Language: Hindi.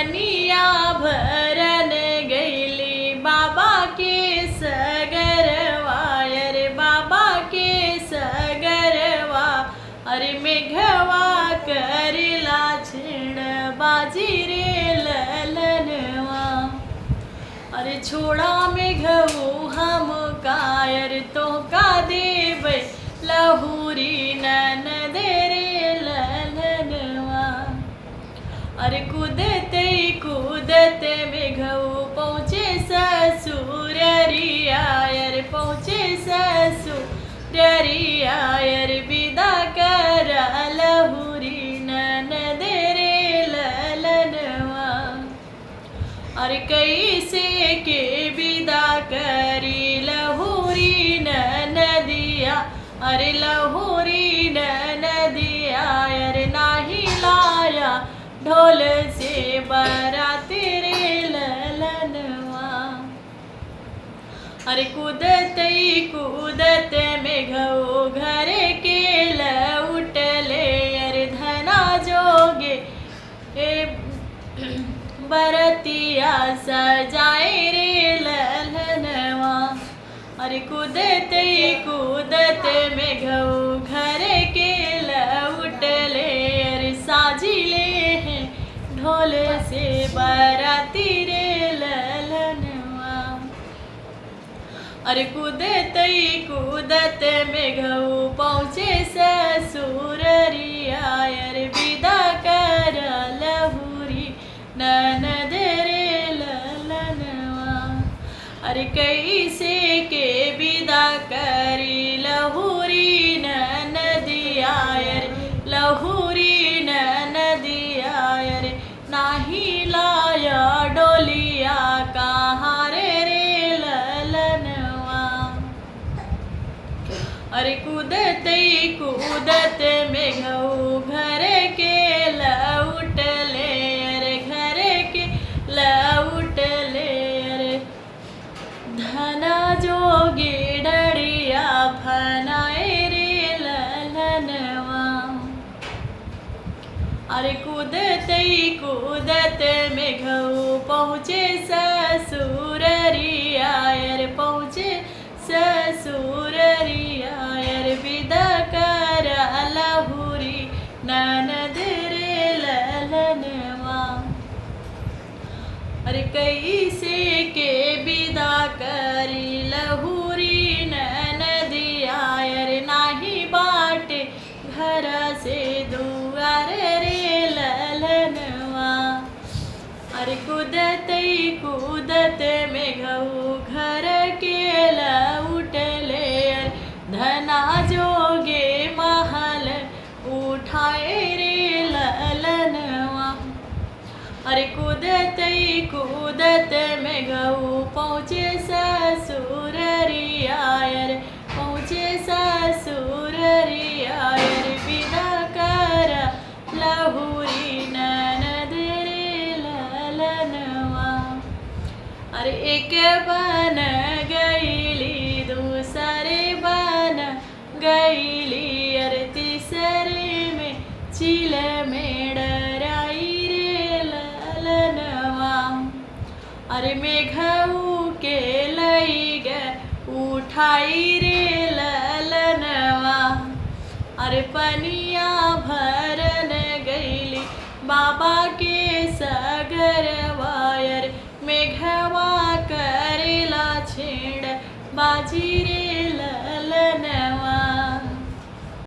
पनिया भरन गईली बाबा के सगरवा, अरे बाबा के सगरवा। अरे मेघवा करिला छेड़ बाजी रे ललनवा। अरे छोड़ा मेघऊ हम कायर तो का देबै लहुरी ननद रे ललनवा। अरे कूदते कूदते मेघऊ पहुँचे ससुररिया, अरे पहुँचे ससुररिया। अरे विदा कर लहुरी ननद रे ललनवा। अरे कैसे के विदा करी लहुरी ननदिया, अरे लहुरी ननदिया। अरे नाही लाया ढोल से बाराती रे ललनवा। अरे कूदते कूदते मेघऊ घर के लौटले, अरे धना जोगे बरतिया सजाए रे ललनवा। अरे कूदते कूदते मेघऊ घर के लौटले, अरे साजिले हैं ढोल से बराती रे ललनवा। अरे कूदते कूदते मेघऊ पहुँचे ससुररिया, अरे विदा कर लहुरी ननद रे ललनवा। अरे कैसे के विदा करी लहुरी ननदिया, अरे लहुरी ननदिया। अरे नाही लाया डोलिया कहाँ रे ललनवा। अरे कूदते कूदते मेघऊ घर के लौटले, अरे घर के लौटले। अरे धना जोगे डरिया फनाए रे ललनवा। अरे कूदते कूदते मेघऊ पहुँचे ससुररिया, अरे पहुँचे ससुररिया। अरे विदा कर लहुरी ननद रे ललनवा। अरे कैसे के विदा करी लहुरी ननदिया, अरे नाही बाटे घर से दुआर रे ललनवा। अरे कूदते कूदते मेघऊ घर के लौटले, धना जोगे महल उठाए रे ललनवा। अरे कूदते कूदते मेघऊ पहुँचे ससुररिया, अरे पहुँचे ससुररिया। अरे विदा कर लहुरी ननद रे ललनवा। अरे एक बन गईली दूसरे बन गईली, अरे तीसरे में चिल में डराई रे ललनवा। अरे मेघऊ के लई गे उठाई रे ललनवा। अरे पनिया भरन गईली बाबा के सगरवा, अरे मेघवा करेला छेड़ बाजी रे